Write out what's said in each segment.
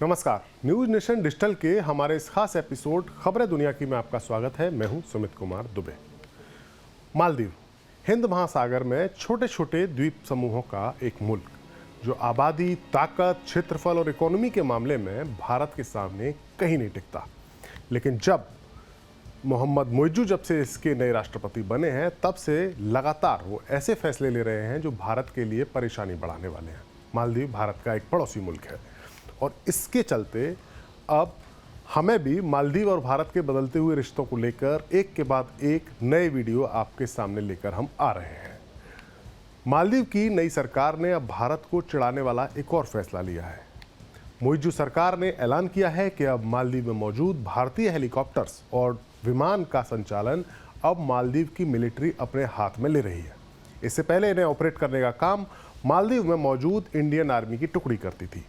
नमस्कार। News nation digital के हमारे इस खास एपिसोड खबरें दुनिया की में आपका स्वागत है। मैं हूं सुमित कुमार दुबे। मालदीव हिंद महासागर में छोटे छोटे द्वीप समूहों का एक मुल्क जो आबादी, ताकत, क्षेत्रफल और इकोनॉमी के मामले में भारत के सामने कहीं नहीं टिकता। लेकिन जब मोहम्मद मुइज्जू जब से इसके नए राष्ट्रपति बने हैं, तब से लगातार वो ऐसे फैसले ले रहे हैं जो भारत के लिए परेशानी बढ़ाने वाले हैं। मालदीव भारत का एक पड़ोसी मुल्क है और इसके चलते अब हमें भी मालदीव और भारत के बदलते हुए रिश्तों को लेकर एक के बाद एक नए वीडियो आपके सामने लेकर हम आ रहे हैं। मालदीव की नई सरकार ने अब भारत को चिढ़ाने वाला एक और फैसला लिया है। मुइज्जू सरकार ने ऐलान किया है कि अब मालदीव में मौजूद भारतीय हेलीकॉप्टर्स और विमान का संचालन अब मालदीव की मिलिट्री अपने हाथ में ले रही है। इससे पहले इन्हें ऑपरेट करने का काम मालदीव में मौजूद इंडियन आर्मी की टुकड़ी करती थी,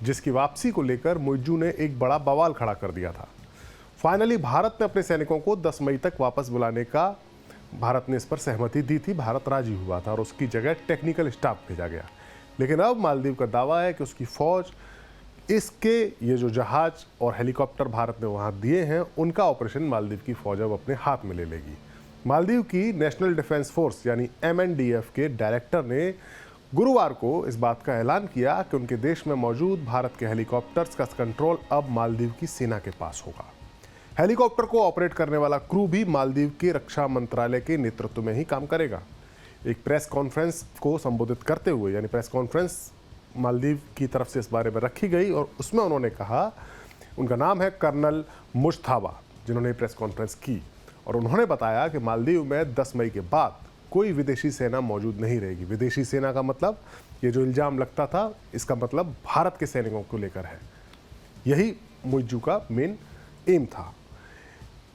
जिसकी वापसी को लेकर मुइज्जू ने एक बड़ा बवाल खड़ा कर दिया था। फाइनली भारत ने अपने सैनिकों को 10 मई तक वापस बुलाने का भारत ने इस पर सहमति दी थी। भारत राजी हुआ था और उसकी जगह टेक्निकल स्टाफ भेजा गया। लेकिन अब मालदीव का दावा है कि उसकी फौज इसके ये जो जहाज और हेलीकॉप्टर भारत ने वहां दिए हैं, उनका ऑपरेशन मालदीव की फौज अब अपने हाथ में ले लेगी। मालदीव की नेशनल डिफेंस फोर्स यानी MNDF के डायरेक्टर ने गुरुवार को इस बात का ऐलान किया कि उनके देश में मौजूद भारत के हेलीकॉप्टर्स का कंट्रोल अब मालदीव की सेना के पास होगा। हेलीकॉप्टर को ऑपरेट करने वाला क्रू भी मालदीव के रक्षा मंत्रालय के नेतृत्व में ही काम करेगा। एक प्रेस कॉन्फ्रेंस को संबोधित करते हुए, यानी प्रेस कॉन्फ्रेंस मालदीव की तरफ से इस बारे में रखी गई और उसमें उन्होंने कहा, उनका नाम है कर्नल मुश्ताबा, जिन्होंने प्रेस कॉन्फ्रेंस की, और उन्होंने बताया कि मालदीव में 10 मई के बाद कोई विदेशी सेना मौजूद नहीं रहेगी। विदेशी सेना का मतलब, ये जो इल्जाम लगता था, इसका मतलब भारत के सैनिकों को लेकर है। यही मुइज्जू का मेन एम था।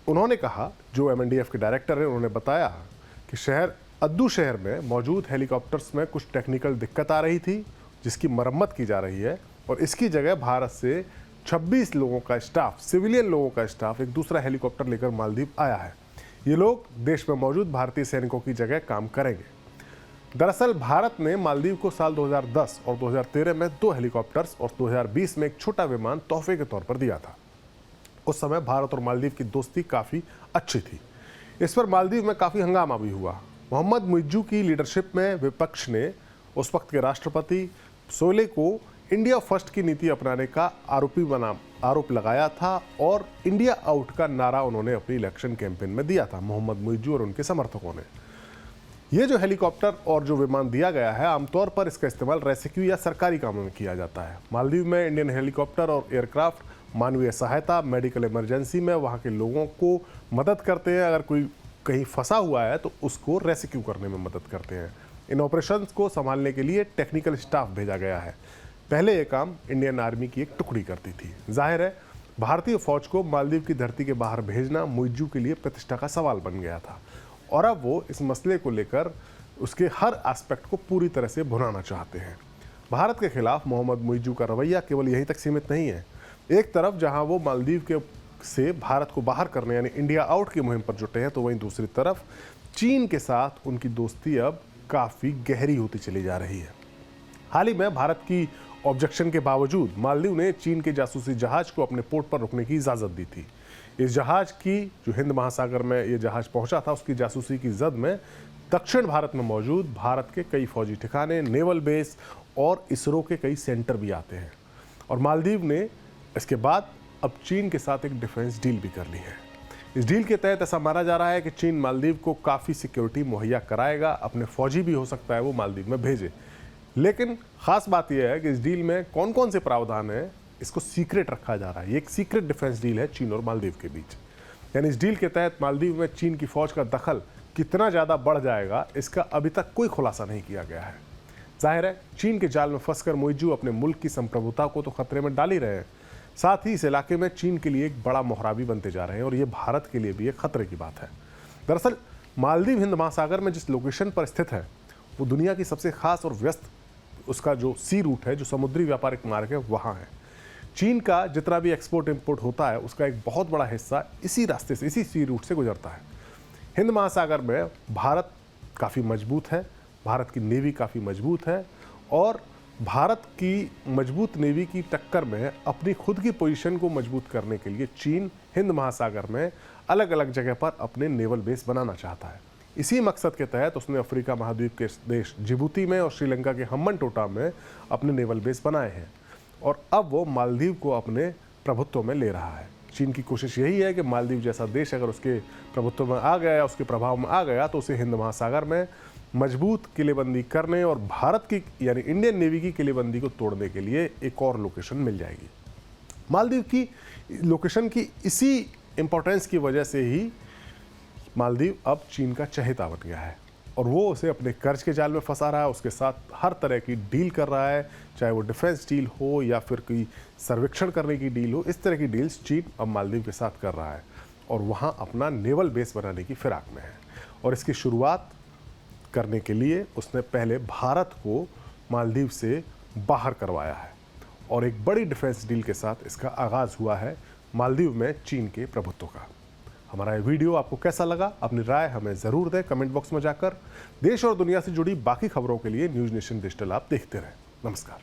उन्होंने कहा, जो MNDF के डायरेक्टर हैं, उन्होंने बताया कि अद्दू शहर में मौजूद हेलीकॉप्टर्स में कुछ टेक्निकल दिक्कत आ रही थी, जिसकी मरम्मत की जा रही है और इसकी जगह भारत से 26 लोगों का स्टाफ, सिविलियन लोगों का स्टाफ, एक दूसरा हेलीकॉप्टर लेकर मालदीव आया है। ये लोग देश में मौजूद भारतीय सैनिकों की जगह काम करेंगे। दरअसल भारत ने मालदीव को साल 2010 और 2013 में 2 हेलीकॉप्टर्स और 2020 में एक छोटा विमान तोहफे के तौर पर दिया था। उस समय भारत और मालदीव की दोस्ती काफ़ी अच्छी थी। इस पर मालदीव में काफ़ी हंगामा भी हुआ। मोहम्मद मुइज्जू की लीडरशिप में विपक्ष ने उस वक्त के राष्ट्रपति सोले को इंडिया फर्स्ट की नीति अपनाने का आरोप लगाया था और इंडिया आउट का नारा उन्होंने अपनी इलेक्शन कैंपेन में दिया था, मोहम्मद मुइज्जू और उनके समर्थकों ने। ये जो हेलीकॉप्टर और जो विमान दिया गया है, आमतौर पर इसका इस्तेमाल रेस्क्यू या सरकारी कामों में किया जाता है। मालदीव में इंडियन हेलीकॉप्टर और एयरक्राफ्ट मानवीय सहायता, मेडिकल इमरजेंसी में वहाँ के लोगों को मदद करते हैं। अगर कोई कहीं फंसा हुआ है तो उसको रेस्क्यू करने में मदद करते हैं। इन ऑपरेशंस को संभालने के लिए टेक्निकल स्टाफ भेजा गया है। पहले ये काम इंडियन आर्मी की एक टुकड़ी करती थी। जाहिर है, भारतीय फौज को मालदीव की धरती के बाहर भेजना मुइज्जू के लिए प्रतिष्ठा का सवाल बन गया था और अब वो इस मसले को लेकर उसके हर एस्पेक्ट को पूरी तरह से भुनाना चाहते हैं। भारत के खिलाफ मोहम्मद मुइज्जू का रवैया केवल यहीं तक सीमित नहीं है। एक तरफ जहां वो मालदीव के से भारत को बाहर करने यानी इंडिया आउट की मुहिम पर जुटे हैं, तो वहीं दूसरी तरफ चीन के साथ उनकी दोस्ती अब काफ़ी गहरी होती चली जा रही है। हाल ही में भारत की ऑब्जेक्शन के बावजूद मालदीव ने चीन के जासूसी जहाज को अपने पोर्ट पर रुकने की इजाज़त दी थी। इस जहाज की, जो हिंद महासागर में ये जहाज पहुंचा था, उसकी जासूसी की जद में दक्षिण भारत में मौजूद भारत के कई फौजी ठिकाने, नेवल बेस और इसरो के कई सेंटर भी आते हैं। और मालदीव ने इसके बाद अब चीन के साथ एक डिफेंस डील भी कर ली है। इस डील के तहत ऐसा माना जा रहा है कि चीन मालदीव को काफ़ी सिक्योरिटी मुहैया कराएगा, अपने फौजी भी हो सकता है वो मालदीव में भेजे। लेकिन ख़ास बात यह है कि इस डील में कौन कौन से प्रावधान हैं, इसको सीक्रेट रखा जा रहा है। ये एक सीक्रेट डिफेंस डील है चीन और मालदीव के बीच। यानी इस डील के तहत मालदीव में चीन की फ़ौज का दखल कितना ज़्यादा बढ़ जाएगा, इसका अभी तक कोई खुलासा नहीं किया गया है। जाहिर है, चीन के जाल में फंसकर मुइज्जू अपने मुल्क की संप्रभुता को तो खतरे में डाल ही रहे हैं, साथ ही इस इलाके में चीन के लिए एक बड़ा मोहराबी बनते जा रहे हैं और ये भारत के लिए भी एक खतरे की बात है। दरअसल मालदीव हिंद महासागर में जिस लोकेशन पर स्थित है, वो दुनिया की सबसे खास और व्यस्त, उसका जो सी रूट है, जो समुद्री व्यापारिक मार्ग है, वहाँ है। चीन का जितना भी एक्सपोर्ट इंपोर्ट होता है, उसका एक बहुत बड़ा हिस्सा इसी रास्ते से, इसी सी रूट से गुजरता है। हिंद महासागर में भारत काफ़ी मजबूत है, भारत की नेवी काफ़ी मजबूत है और भारत की मजबूत नेवी की टक्कर में अपनी खुद की पोजीशन को मजबूत करने के लिए चीन हिंद महासागर में अलग अलग जगह पर अपने नेवल बेस बनाना चाहता है। इसी मकसद के तहत उसने अफ्रीका महाद्वीप के देश जिबूती में और श्रीलंका के हम्बन टोटा में अपने नेवल बेस बनाए हैं और अब वो मालदीव को अपने प्रभुत्व में ले रहा है। चीन की कोशिश यही है कि मालदीव जैसा देश अगर उसके प्रभुत्व में आ गया, उसके प्रभाव में आ गया, तो उसे हिंद महासागर में मजबूत किलेबंदी करने और भारत की यानी इंडियन नेवी की किलेबंदी को तोड़ने के लिए एक और लोकेशन मिल जाएगी। मालदीव की लोकेशन की इसी इंपॉर्टेंस की वजह से ही मालदीव अब चीन का चहेता बन गया है और वो उसे अपने कर्ज के जाल में फंसा रहा है, उसके साथ हर तरह की डील कर रहा है, चाहे वो डिफेंस डील हो या फिर कोई सर्वेक्षण करने की डील हो। इस तरह की डील्स चीन अब मालदीव के साथ कर रहा है और वहाँ अपना नेवल बेस बनाने की फिराक में है। और इसकी शुरुआत करने के लिए उसने पहले भारत को मालदीव से बाहर करवाया है और एक बड़ी डिफेंस डील के साथ इसका आगाज़ हुआ है मालदीव में चीन के प्रभुत्व का। हमारा ये वीडियो आपको कैसा लगा? अपनी राय हमें ज़रूर दें कमेंट बॉक्स में जाकर। देश और दुनिया से जुड़ी बाकी खबरों के लिए न्यूज़ नेशन डिजिटल आप देखते रहें। नमस्कार।